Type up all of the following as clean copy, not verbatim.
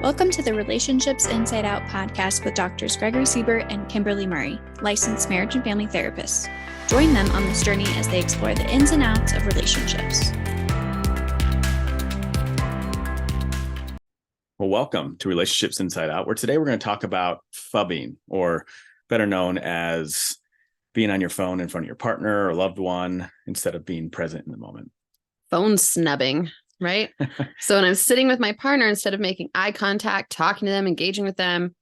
Welcome to the Relationships Inside Out podcast with Doctors Gregory Siebert and Kimberly Murray, licensed marriage and family therapists. Join them on this journey as they explore the ins and outs of relationships. Well, welcome to Relationships Inside Out, where today we're going to talk about phubbing, or better known as being on your phone in front of your partner or loved one instead of being present in the moment. Phone snubbing, right? So when I'm sitting with my partner, instead of making eye contact, talking to them, engaging with them,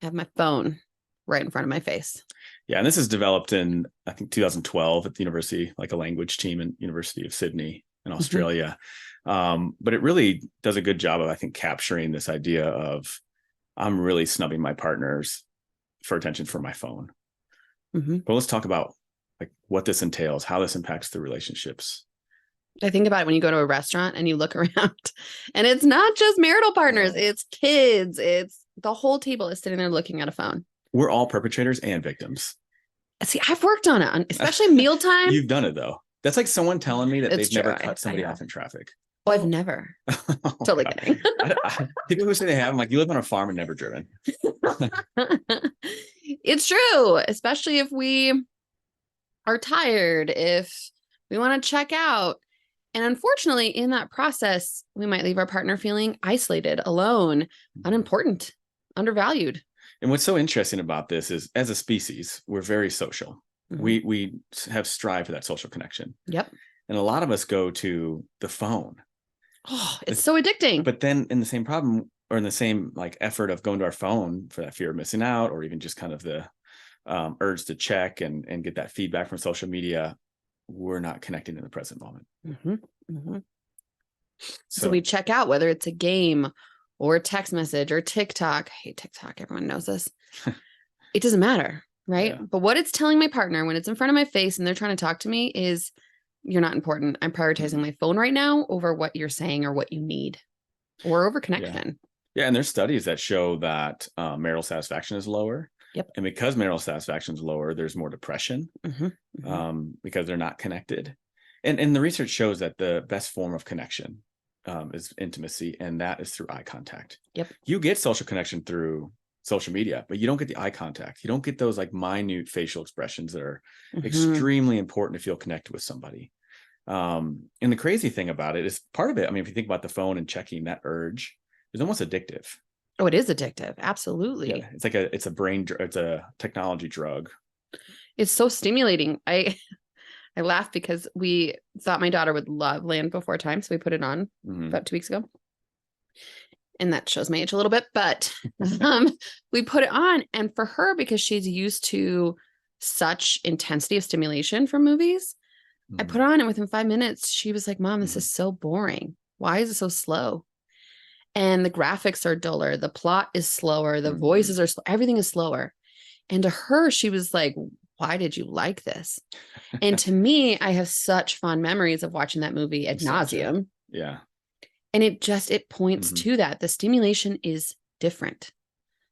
I have my phone right in front of my face. Yeah, and this is developed in, I think, 2012 at the university, like a language team in University of Sydney in Australia. But it really does a good job of, I think, capturing this idea of I'm really snubbing my partners for attention from my phone. But let's talk about like what this entails, how this impacts the relationships. I think about it when you go to a restaurant and you look around and it's not just marital partners, it's kids, it's the whole table is sitting there looking at a phone. We're all perpetrators and victims. See, I've worked on it, especially mealtime. You've done it though. That's like someone telling me that It's they've never true. cut somebody off in traffic. Oh, I've never. Totally kidding. People who say they have, I'm like, you live on a farm and never driven. It's true, especially if we are tired, if we want to check out. And unfortunately, in that process, we might leave our partner feeling isolated, alone, unimportant, undervalued. And what's so interesting about this is, as a species, we're very social. We have strived for that social connection. Yep. And a lot of us go to the phone. Oh, it's so addicting. But then in the same problem, or in the same like effort of going to our phone for that fear of missing out, or even just kind of the urge to check and get that feedback from social media, we're not connecting in the present moment. So we check out, whether it's a game or a text message or TikTok. I hate TikTok. Everyone knows this. It doesn't matter, right? Yeah. But what it's telling my partner when it's in front of my face and they're trying to talk to me is, you're not important. I'm prioritizing my phone right now over what you're saying or what you need, or over connection. Yeah. And there's studies that show that marital satisfaction is lower. Yep. And because marital satisfaction is lower, there's more depression because they're not connected. And the research shows that the best form of connection is intimacy, and that is through eye contact. Yep. You get social connection through social media, but you don't get the eye contact. You don't get those like minute facial expressions that are extremely important to feel connected with somebody. And the crazy thing about it is, part of it, I mean, if you think about the phone and checking, that urge is almost addictive. Oh, it is addictive. Absolutely. Yeah, it's like it's a technology drug. It's so stimulating. I laugh because we thought my daughter would love Land Before Time. So we put it on about 2 weeks ago. And that shows my age a little bit, but we put it on. And for her, because she's used to such intensity of stimulation from movies, I put it on, and within 5 minutes, she was like, Mom, this is so boring. Why is it so slow? And the graphics are duller. The plot is slower. The voices are everything is slower. And to her, she was like, why did you like this? And to me, I have such fond memories of watching that movie ad nauseum. Yeah. And it points to that. The stimulation is different.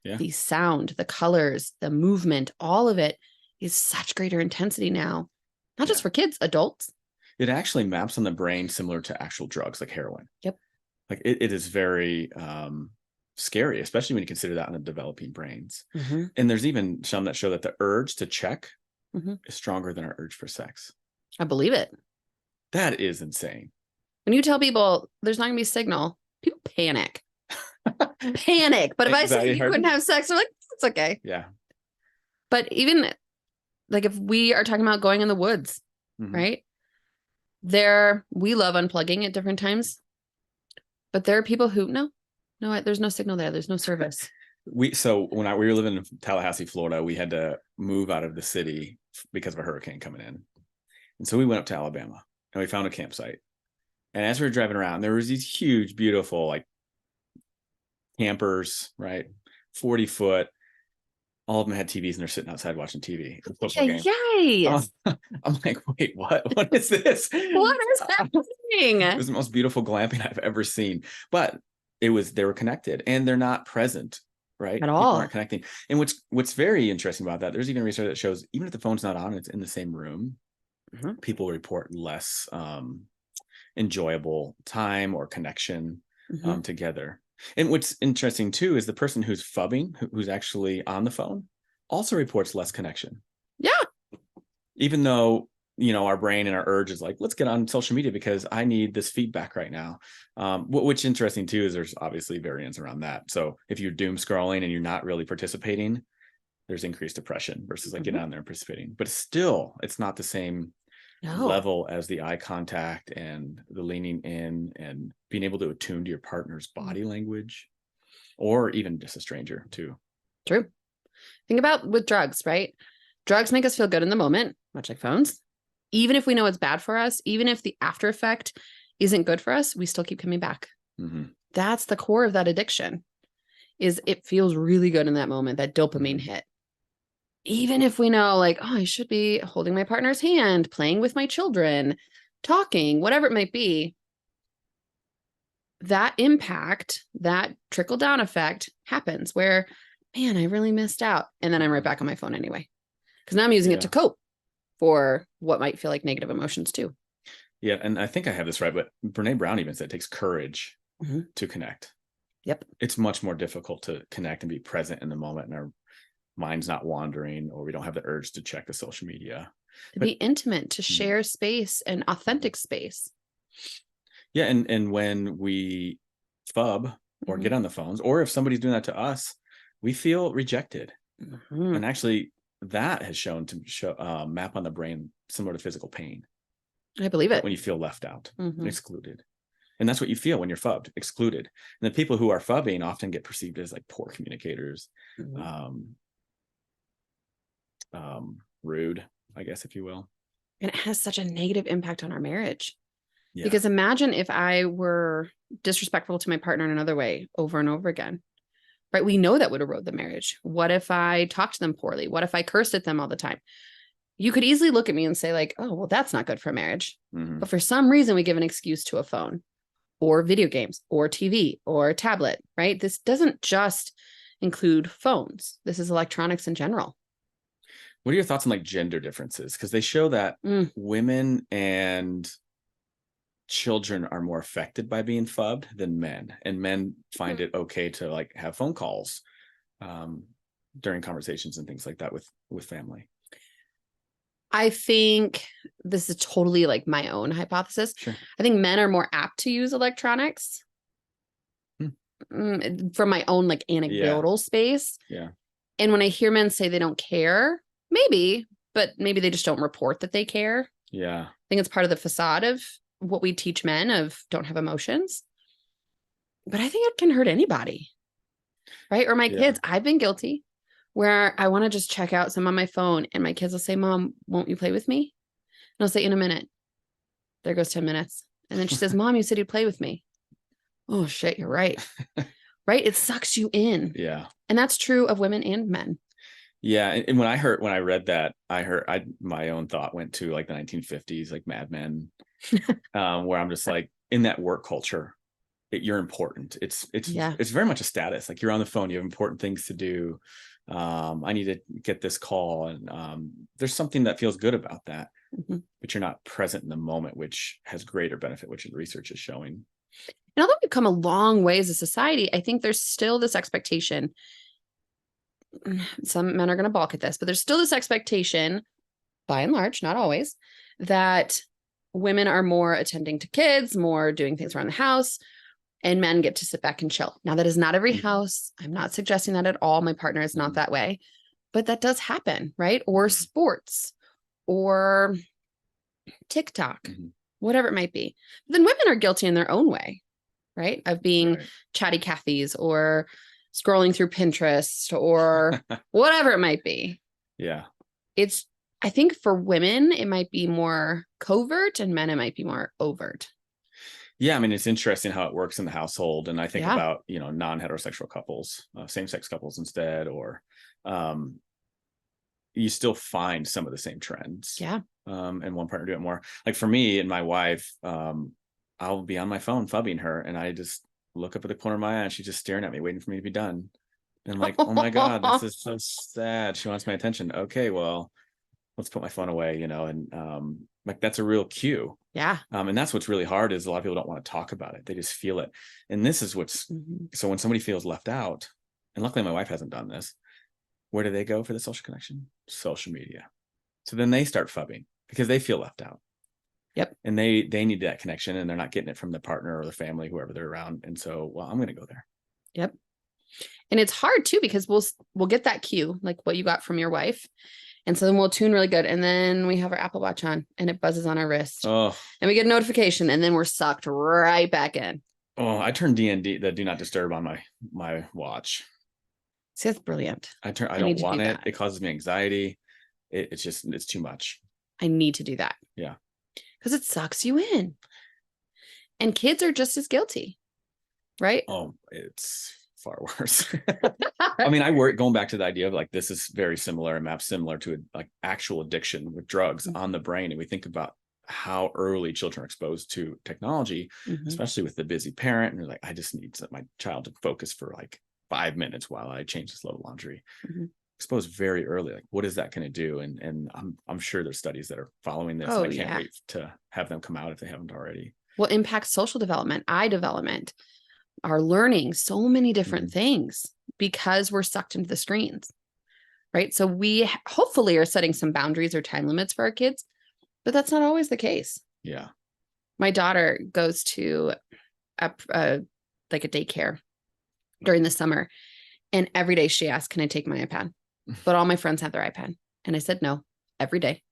Yeah. The sound, the colors, the movement, all of it is such greater intensity now. Not just for kids, adults. It actually maps on the brain similar to actual drugs like heroin. Yep. Like it is very scary, especially when you consider that in the developing brains. And there's even some that show that the urge to check is stronger than our urge for sex. I believe it. That is insane. When you tell people there's not going to be a signal, people panic. Panic. But if I say you couldn't have sex, they're like, it's okay. Yeah. But even like if we are talking about going in the woods, right? We love unplugging at different times. But there are people who, no, there's no signal there. There's no service. So when we were living in Tallahassee, Florida, we had to move out of the city because of a hurricane coming in. And so we went up to Alabama and we found a campsite. And as we were driving around, there was these huge, beautiful, like campers, right? 40-foot. All of them had TVs and they're sitting outside watching TV. Yay! I'm like, wait, what? What is this? What is happening? It was the most beautiful glamping I've ever seen. But they were connected, and they're not present, right? At all. People aren't connecting. And what's very interesting about that, there's even research that shows even if the phone's not on, it's in the same room, people report less enjoyable time or connection together. And what's interesting too is the person who's phubbing, who's actually on the phone, also reports less connection. Yeah. Even though, you know, our brain and our urge is like, let's get on social media because I need this feedback right now. Which interesting too is there's obviously variance around that. So if you're doom scrolling and you're not really participating, there's increased depression versus like getting on there and participating. But still, it's not the same level as the eye contact and the leaning in and being able to attune to your partner's body language, or even just a stranger too. True. Think about with drugs, right? Drugs make us feel good in the moment, much like phones. Even if we know it's bad for us, even if the after effect isn't good for us, we still keep coming back. That's the core of that addiction, is it feels really good in that moment, that dopamine hit. Even if we know like, oh, I should be holding my partner's hand, playing with my children, talking, whatever it might be, that impact, that trickle down effect happens where, man, I really missed out. And then I'm right back on my phone anyway, because now I'm using it to cope for what might feel like negative emotions too. Yeah. And I think I have this right, but Brene Brown even said it takes courage to connect. Yep. It's much more difficult to connect and be present in the moment, and our mind's not wandering, or we don't have the urge to check the social media. To be intimate, to share space and authentic space. Yeah. And when we phub or get on the phones, or if somebody's doing that to us, we feel rejected. And actually that has shown to show map on the brain similar to physical pain. I believe it. When you feel left out, and excluded. And that's what you feel when you're phubbed, excluded. And the people who are phubbing often get perceived as like poor communicators, rude, I guess, if you will. And it has such a negative impact on our marriage. Because imagine if I were disrespectful to my partner in another way over and over again, right? We know that would erode the marriage. What if I talked to them poorly? What if I cursed at them all the time? You could easily look at me and say like, oh, well, that's not good for marriage. But for some reason, we give an excuse to a phone or video games or TV or tablet, right? This doesn't just include phones. This is electronics in general. What are your thoughts on like gender differences? Because they show that women and children are more affected by being phubbed than men, and men find it okay to like have phone calls during conversations and things like that with family. I think this is totally like my own hypothesis. Sure. I think men are more apt to use electronics from my own like anecdotal space. Yeah. And when I hear men say they don't care, maybe, but maybe they just don't report that they care. Yeah. I think it's part of the facade of what we teach men of don't have emotions. But I think it can hurt anybody, right? Or my kids. I've been guilty where I want to just check out some on my phone and my kids will say, Mom, won't you play with me? And I'll say, in a minute. There goes 10 minutes. And then she says, Mom, you said you'd play with me. Oh shit, you're right. Right? It sucks you in. Yeah. And that's true of women and men. Yeah. And when I read that, my own thought went to like the 1950s, like Mad Men, where I'm just like, in that work culture, you're important. It's very much a status. Like you're on the phone, you have important things to do. I need to get this call. And there's something that feels good about that, but you're not present in the moment, which has greater benefit, which the research is showing. And although we've come a long way as a society, I think there's still this expectation. Some men are going to balk at this, but there's still this expectation, by and large, not always, that women are more attending to kids, more doing things around the house, and men get to sit back and chill. Now, that is not every house. I'm not suggesting that at all. My partner is not that way, but that does happen, right? Or sports or TikTok, whatever it might be. But then women are guilty in their own way, right? Of being chatty Cathys or scrolling through Pinterest or whatever it might be. Yeah. I think for women, it might be more covert, and men, it might be more overt. Yeah. I mean, it's interesting how it works in the household. And I think about, non-heterosexual couples, same-sex couples instead, or you still find some of the same trends. Yeah. And one partner do it more. Like for me and my wife, I'll be on my phone phubbing her, and I just look up at the corner of my eye and she's just staring at me, waiting for me to be done. And I'm like, oh my God, this is so sad. She wants my attention. Okay, well, let's put my phone away, and Like that's a real cue. Yeah. And that's what's really hard is a lot of people don't want to talk about it. They just feel it. And this is what's, so when somebody feels left out, and luckily my wife hasn't done this, where do they go for the social connection? Social media. So then they start phubbing because they feel left out. Yep. And they need that connection, and they're not getting it from the partner or the family, whoever they're around. And so, well, I'm going to go there. Yep. And it's hard too, because we'll get that cue, like what you got from your wife. And so then we'll tune really good. And then we have our Apple Watch on and it buzzes on our wrist. Oh. And we get a notification and then we're sucked right back in. Oh, I turned DND, the do not disturb, on my watch. See, that's brilliant. I don't want it. It causes me anxiety. It's too much. I need to do that. Yeah. Because it sucks you in. And kids are just as guilty. Right? Oh, it's far worse. I mean, I worry, going back to the idea of like, this is very similar and maps similar to like actual addiction with drugs on the brain. And we think about how early children are exposed to technology, especially with the busy parent. And you're like, I just need my child to focus for like 5 minutes while I change this load of laundry. Exposed very early. Like, what is that going to do? And I'm sure there's studies that are following this. Oh, and I can't wait to have them come out if they haven't already. Well, impacts social development, eye development, our learning, so many different things because we're sucked into the screens, right? So we hopefully are setting some boundaries or time limits for our kids, but that's not always the case. Yeah. My daughter goes to like a daycare during the summer, and every day she asks, can I take my iPad? But all my friends have their iPad. And I said, no, every day.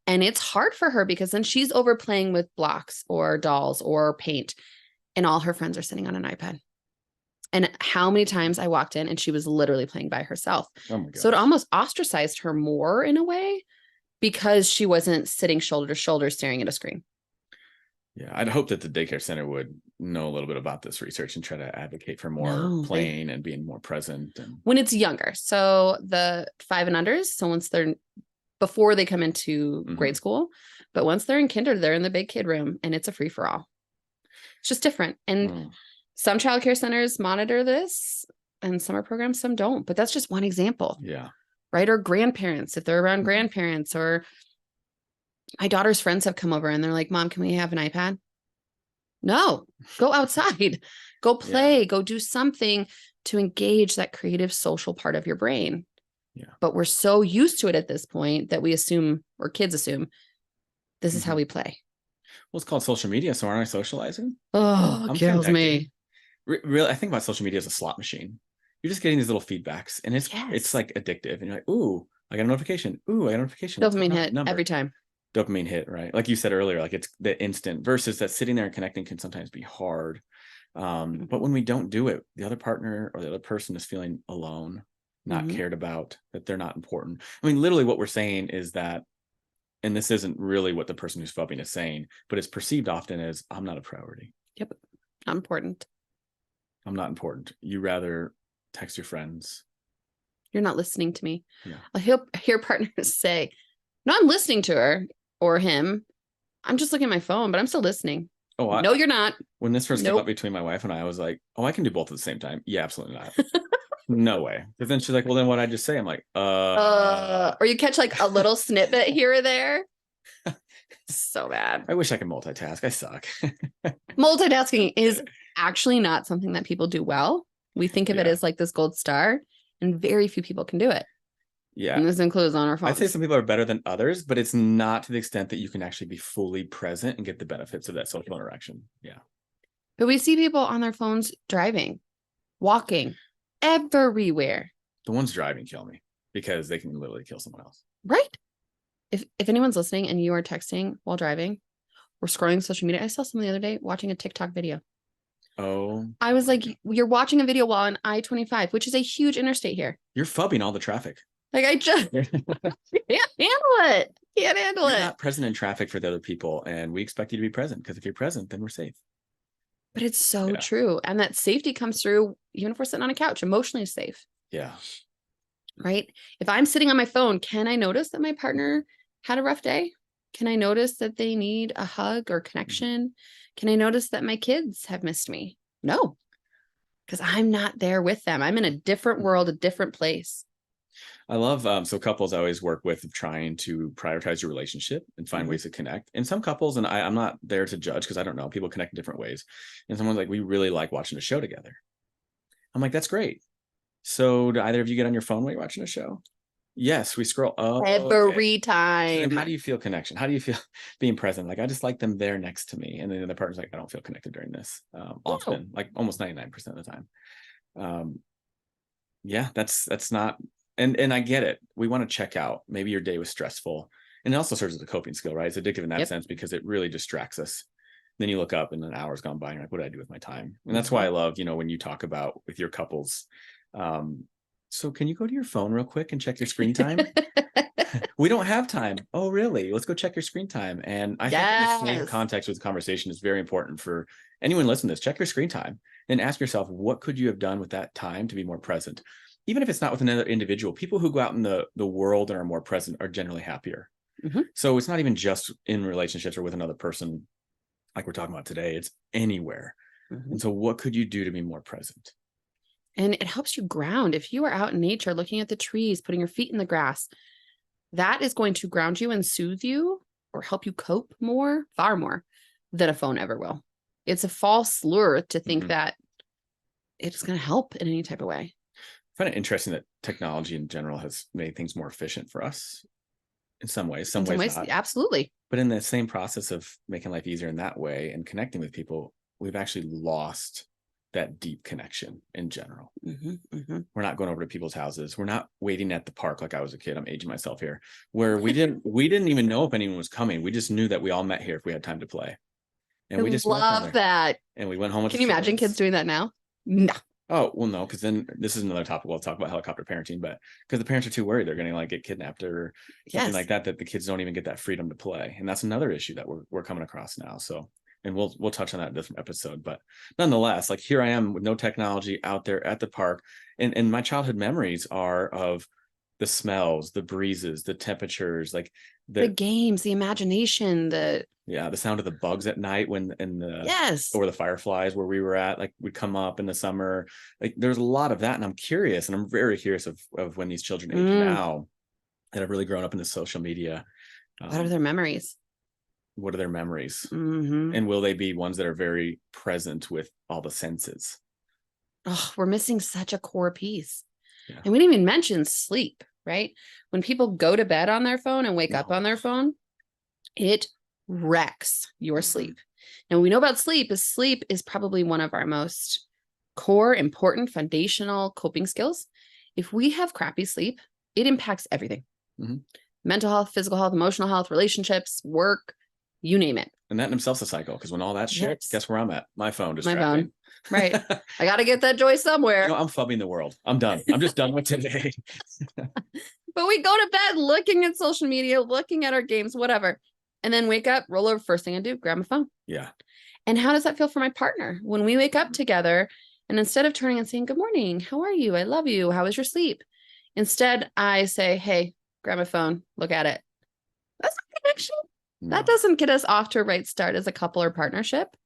And it's hard for her because then she's over playing with blocks or dolls or paint, and all her friends are sitting on an iPad. And how many times I walked in and she was literally playing by herself. Oh my God. So it almost ostracized her more in a way because she wasn't sitting shoulder to shoulder staring at a screen. Yeah, I'd hope that the daycare center would know a little bit about this research and try to advocate for more playing and being more present. And when it's younger. So the 5 and unders. So once before they come into grade school, but once they're in kinder, they're in the big kid room and it's a free for all. It's just different. And some childcare centers monitor this and summer programs, some don't, but that's just one example. Yeah. Right. Or grandparents, if they're around grandparents, or my daughter's friends have come over and they're like, Mom, can we have an iPad? No, go outside, go play, go do something to engage that creative social part of your brain. Yeah. But we're so used to it at this point that we assume, or kids assume, this is how we play. Well, it's called social media. So aren't I socializing? Oh, it kills me. Really, I think about social media as a slot machine. You're just getting these little feedbacks and it's like addictive. And you're like, ooh, I got a notification. Ooh, I got a notification. Dopamine hit every time. Dopamine hit, right? Like you said earlier, like it's the instant versus that sitting there and connecting can sometimes be hard. But when we don't do it, the other partner or the other person is feeling alone, not cared about, that they're not important. I mean, literally what we're saying is that, and this isn't really what the person who's phubbing is saying, but it's perceived often as, I'm not a priority. Yep. Not important. I'm not important. You rather text your friends. You're not listening to me. Yeah. I'll hear partners say, no, I'm listening to her or him. I'm just looking at my phone, but I'm still listening. Oh, no, you're not. When this first came up between my wife and I was like, oh, I can do both at the same time. Yeah, absolutely not. No way. Because then she's like, well, then what'd I just say? I'm like, or you catch like a little snippet here or there. So bad. I wish I could multitask. I suck. Multitasking is actually not something that people do well. We think of it as like this gold star, and very few people can do it. Yeah. And this includes on our phones. I'd say some people are better than others, but it's not to the extent that you can actually be fully present and get the benefits of that social interaction. Yeah. But we see people on their phones driving, walking, everywhere. The ones driving kill me because they can literally kill someone else. Right. If anyone's listening and you are texting while driving or scrolling social media, I saw someone the other day watching a TikTok video. Oh. I was like, you're watching a video while on I-25, which is a huge interstate here. You're phubbing all the traffic. Like I just can't handle it. Can't handle it. You're not present in traffic for the other people, and we expect you to be present because if you're present, then we're safe. But it's so true. And that safety comes through even if we're sitting on a couch, emotionally safe. Yeah. Right. If I'm sitting on my phone, can I notice that my partner had a rough day? Can I notice that they need a hug or connection? Can I notice that my kids have missed me? No, because I'm not there with them. I'm in a different world, a different place. I love, so couples I always work with trying to prioritize your relationship and find ways to connect. And some couples, and I'm not there to judge because I don't know, people connect in different ways. And someone's like, we really like watching a show together. I'm like, that's great. So do either of you get on your phone while you're watching a show? Yes, we scroll up Every So time. how do you feel connection? How do you feel being present? Like, I just like them there next to me. And then the other partner's like, I don't feel connected during this. Often, like almost 99% of the time. Yeah, that's not, and I get it. We want to check out. Maybe your day was stressful. And it also serves as a coping skill, right? It's addictive in that sense because it really distracts us. Then you look up and an hour's gone by and you're like, what did I do with my time? And that's why I love, when you talk about with your couples, so can you go to your phone real quick and check your screen time? We don't have time. Oh, really? Let's go check your screen time. And I think in the same context with conversation is very important for anyone listening to this. Check your screen time and ask yourself, what could you have done with that time to be more present? Even if it's not with another individual, people who go out in the world and are more present are generally happier. So it's not even just in relationships or with another person like we're talking about today. It's anywhere. And so what could you do to be more present? And it helps you ground. If you are out in nature, looking at the trees, putting your feet in the grass, that is going to ground you and soothe you or help you cope more, far more than a phone ever will. It's a false lure to think that it's going to help in any type of way. I find it interesting that technology in general has made things more efficient for us in some ways. Some ways not. Absolutely. But in the same process of making life easier in that way and connecting with people, we've actually lost that deep connection in general. We're not going over to people's houses. We're not waiting at the park like I was a kid. I'm aging myself here, where we didn't even know if anyone was coming. We just knew that we all met here if we had time to play. And we just love that. And we went home with Can you imagine kids doing that now? No. Oh, well, no, because then this is another topic. We'll talk about helicopter parenting, but because the parents are too worried they're going to like get kidnapped or something like that, that the kids don't even get that freedom to play. And that's another issue that we're coming across now. So, and we'll touch on that in a different episode, but nonetheless, like here I am with no technology out there at the park. And my childhood memories are of the smells, the breezes, the temperatures, like the games, the imagination, the sound of the bugs at night or the fireflies where we were at, like would come up in the summer. Like there's a lot of that. And I'm curious, and I'm very curious of when these children age now that have really grown up in the social media. What are their memories? What are their memories? And will they be ones that are very present with all the senses? Oh, we're missing such a core piece. And we didn't even mention sleep, right? When people go to bed on their phone and wake up on their phone, it wrecks your sleep. And we know about sleep is probably one of our most core, important, foundational coping skills. If we have crappy sleep, it impacts everything. Mental health, physical health, emotional health, relationships, work, you name it. And that in themselves is a cycle, because when all that shit, guess where I'm at? My phone distracting. My phone. Right. I got to get that joy somewhere. I'm phubbing the world. I'm done. I'm just done with today. But we go to bed looking at social media, looking at our games, whatever. And then wake up, roll over, first thing I do, grab my phone. Yeah. And how does that feel for my partner? When we wake up together and instead of turning and saying, good morning, how are you? I love you. How was your sleep? Instead, I say, hey, grab my phone, look at it. That's not connection. No. That doesn't get us off to a right start as a couple or partnership.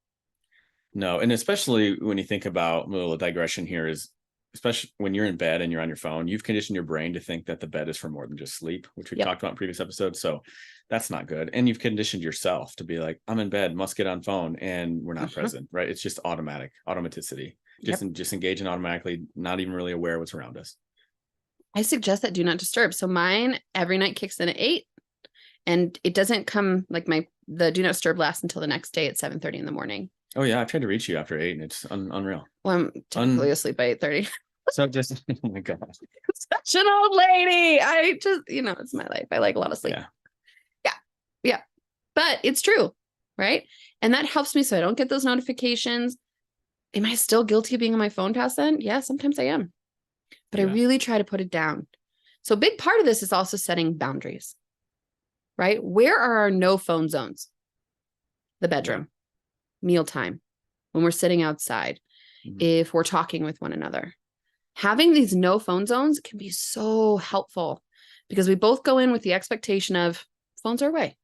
No. And especially when you think about a little digression here is, especially when you're in bed and you're on your phone, you've conditioned your brain to think that the bed is for more than just sleep, which we talked about in previous episodes. So that's not good. And you've conditioned yourself to be like, I'm in bed, must get on phone, and we're not present, right? It's just automaticity, just engaging automatically, not even really aware of what's around us. I suggest that do not disturb. So mine every night kicks in at 8, and it doesn't come like the do not disturb lasts until the next day at 7:30 in the morning. Oh yeah, I've tried to reach you after 8 and it's unreal. Well, I'm typically asleep by 8:30. So just, oh my God. Such an old lady. I just, it's my life. I like a lot of sleep. Yeah. But it's true, right? And that helps me so I don't get those notifications. Am I still guilty of being on my phone past then? Yeah, sometimes I am. But I really try to put it down. So a big part of this is also setting boundaries, right? Where are our no phone zones? The bedroom, mealtime, when we're sitting outside, if we're talking with one another. Having these no phone zones can be so helpful because we both go in with the expectation of phones are away.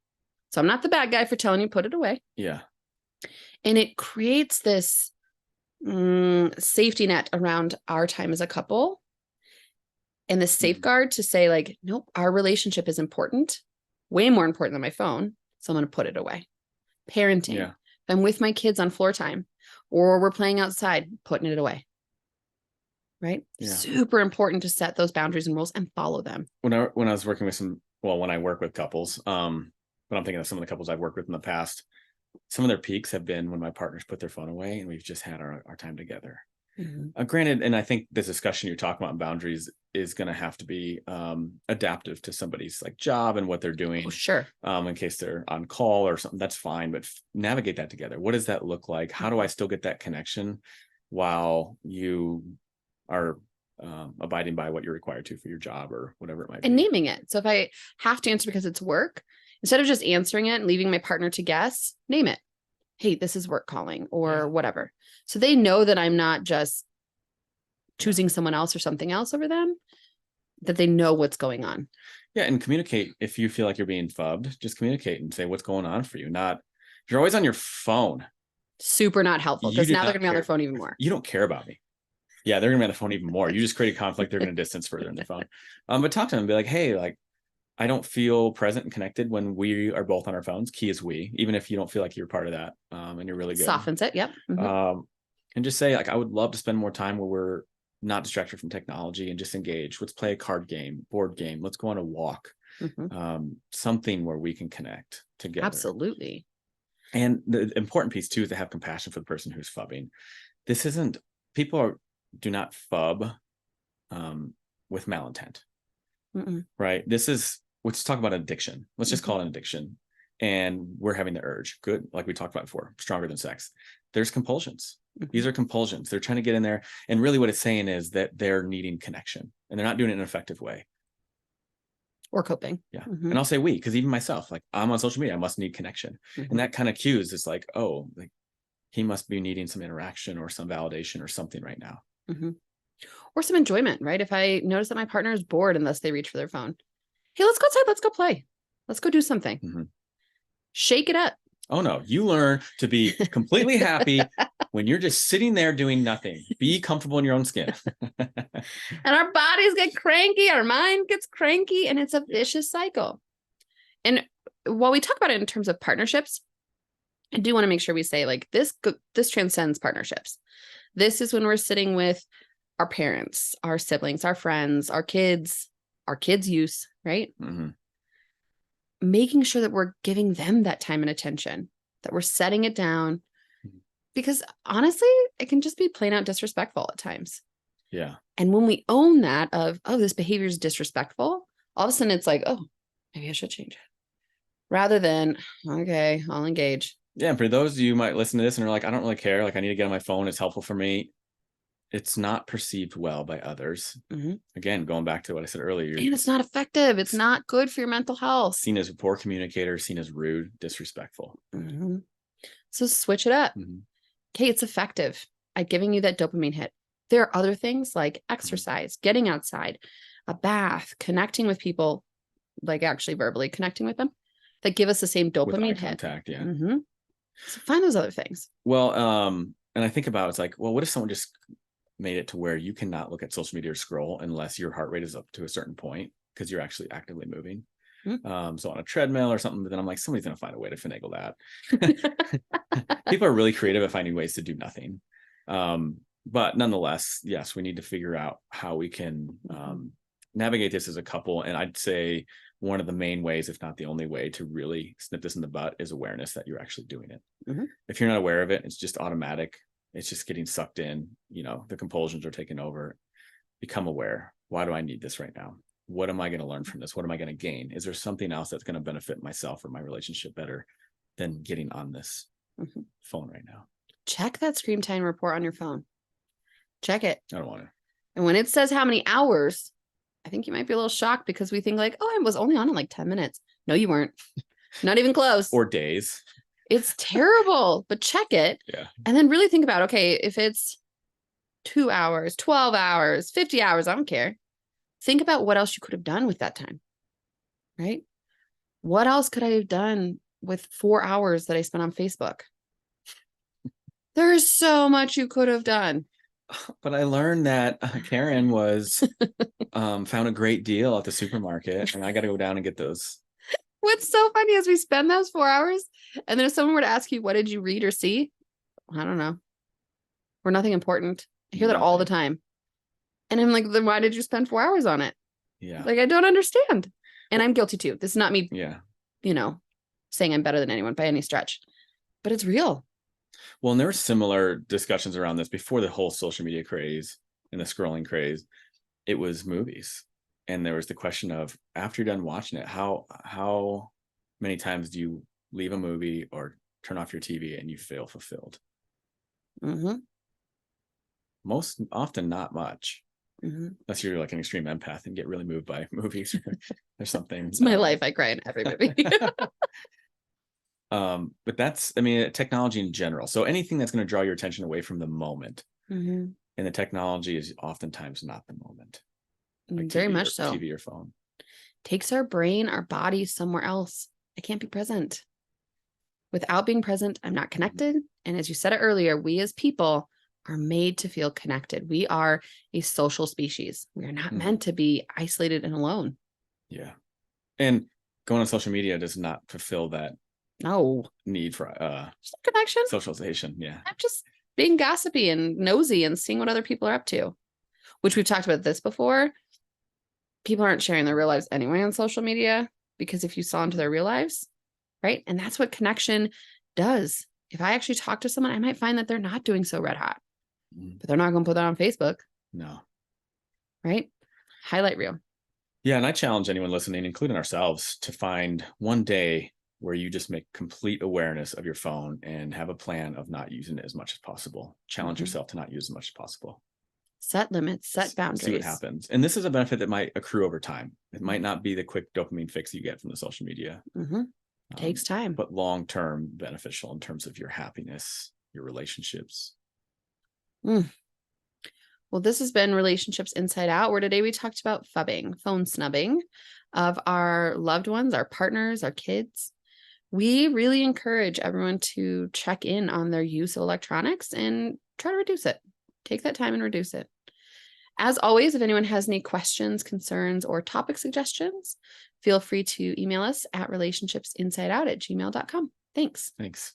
So I'm not the bad guy for telling you put it away. Yeah. And it creates this safety net around our time as a couple. And the safeguard to say like, nope, our relationship is important, way more important than my phone. So I'm going to put it away. Parenting. Yeah. If I'm with my kids on floor time or we're playing outside, putting it away. Right. Yeah. Super important to set those boundaries and rules and follow them. When I was working with when I work with couples, but I'm thinking of some of the couples I've worked with in the past, some of their peaks have been when my partners put their phone away and we've just had our time together. Granted, and I think this discussion you're talking about boundaries is going to have to be adaptive to somebody's like job and what they're doing. Oh, sure. In case they're on call or something, that's fine. But navigate that together. What does that look like? How do I still get that connection while you are abiding by what you're required to for your job or whatever it might be? And naming it. So if I have to answer because it's work, instead of just answering it and leaving my partner to guess, name it. Hey, this is work calling or whatever. So they know that I'm not just choosing someone else or something else over them, that they know what's going on. Yeah. And communicate. If you feel like you're being phubbed, just communicate and say what's going on for you. You're always on your phone. Super not helpful because now they're going to be on their phone even more. You don't care about me. Yeah, they're going to be on the phone even more. You just create a conflict. They're going to distance further in the phone. But talk to them and be like, hey, like, I don't feel present and connected when we are both on our phones. Key is we, even if you don't feel like you're part of that. And you're really good. Softens it. Yep. And just say like, I would love to spend more time where we're not distracted from technology and just engage. Let's play a card game, board game. Let's go on a walk. Something where we can connect together. Absolutely. And the important piece too is to have compassion for the person who's phubbing. People do not phub with malintent. Right. Let's talk about addiction. Let's just call it an addiction. And we're having the urge. Good. Like we talked about before, stronger than sex. There's compulsions. These are compulsions. They're trying to get in there. And really what it's saying is that they're needing connection and they're not doing it in an effective way. Or coping. Yeah. And I'll say we, because even myself, like I'm on social media, I must need connection. And that kind of cues is like, oh, like he must be needing some interaction or some validation or something right now. Or some enjoyment, right? If I notice that my partner is bored unless they reach for their phone. Hey, let's go outside. Let's go play. Let's go do something. Shake it up. Oh no, you learn to be completely happy when you're just sitting there doing nothing. Be comfortable in your own skin. And our bodies get cranky. Our mind gets cranky and it's a vicious cycle. And while we talk about it in terms of partnerships, I do want to make sure we say like this transcends partnerships. This is when we're sitting with our parents, our siblings, our friends, our kids use, right? Making sure that we're giving them that time and attention, that we're setting it down, because honestly, it can just be plain out disrespectful at times. Yeah. And when we own that this behavior is disrespectful, all of a sudden it's like, oh, maybe I should change it. Rather than, okay, I'll engage. Yeah. And for those of you who might listen to this and are like, I don't really care. Like I need to get on my phone. It's helpful for me. It's not perceived well by others. Again, going back to what I said earlier. And it's not effective. It's not good for your mental health. Seen as a poor communicator, seen as rude, disrespectful. So switch it up. Okay, it's effective at giving you that dopamine hit. There are other things like exercise, getting outside, a bath, connecting with people, like actually verbally connecting with them, that give us the same dopamine hit. Contact, yeah. So find those other things. Well, and I think about it's like, well, what if someone just made it to where you cannot look at social media or scroll unless your heart rate is up to a certain point because you're actually actively moving. So on a treadmill or something, but then I'm like, somebody's going to find a way to finagle that. People are really creative at finding ways to do nothing. But nonetheless, yes, we need to figure out how we can navigate this as a couple. And I'd say one of the main ways, if not the only way to really snip this in the butt is awareness that you're actually doing it. If you're not aware of it, it's just automatic. It's just getting sucked in, the compulsions are taking over. Become aware. Why do I need this right now? What am I going to learn from this? What am I going to gain? Is there something else that's going to benefit myself or my relationship better than getting on this phone right now? Check that screen time report on your phone. Check it. I don't want to. And when it says how many hours, I think you might be a little shocked because we think like, oh, I was only on in like 10 minutes. No, you weren't. Not even close. Or days. It's terrible, but check it. Yeah. And then really think about, okay, if it's 2 hours, 12 hours, 50 hours, I don't care. Think about what else you could have done with that time, right? What else could I have done with 4 hours that I spent on Facebook? There is so much you could have done. But I learned that Karen was found a great deal at the supermarket, and I got to go down and get those. What's so funny is we spend those 4 hours, and then if someone were to ask you, what did you read or see? I don't know. Or nothing important. I hear that all the time. And I'm like, then why did you spend 4 hours on it? Yeah. Like, I don't understand. And I'm guilty too. This is not me, saying I'm better than anyone by any stretch, but it's real. Well, and there were similar discussions around this before the whole social media craze and the scrolling craze. It was movies. And there was the question of, after you're done watching it, how many times do you leave a movie or turn off your TV and you feel fulfilled? Mm-hmm. Most often, not much. Mm-hmm. Unless you're like an extreme empath and get really moved by movies or something. It's my life. I cry in every movie. But that's, I mean, technology in general. So anything that's going to draw your attention away from the moment, and the technology is oftentimes not the moment. Like very much so. TV or phone takes our brain, our body somewhere else. I can't be present. Without being present, I'm not connected. And as you said it earlier, we as people are made to feel connected. We are a social species. We are not meant to be isolated and alone. Yeah. And going on social media does not fulfill that need for just connection, socialization. Yeah. I'm just being gossipy and nosy and seeing what other people are up to, which we've talked about this before. People aren't sharing their real lives anyway on social media, because if you saw into their real lives, right? And that's what connection does. If I actually talk to someone, I might find that they're not doing so red hot, but they're not going to put that on Facebook. No. Right? Highlight reel. Yeah. And I challenge anyone listening, including ourselves, to find one day where you just make complete awareness of your phone and have a plan of not using it as much as possible. Challenge yourself to not use as much as possible. Set limits, set boundaries. See what happens. And this is a benefit that might accrue over time. It might not be the quick dopamine fix you get from the social media. Takes time. But long-term beneficial in terms of your happiness, your relationships. Well, this has been Relationships Inside Out, where today we talked about phubbing, phone snubbing of our loved ones, our partners, our kids. We really encourage everyone to check in on their use of electronics and try to reduce it. Take that time and reduce it. As always, if anyone has any questions, concerns, or topic suggestions, feel free to email us at relationshipsinsideout@gmail.com. Thanks. Thanks.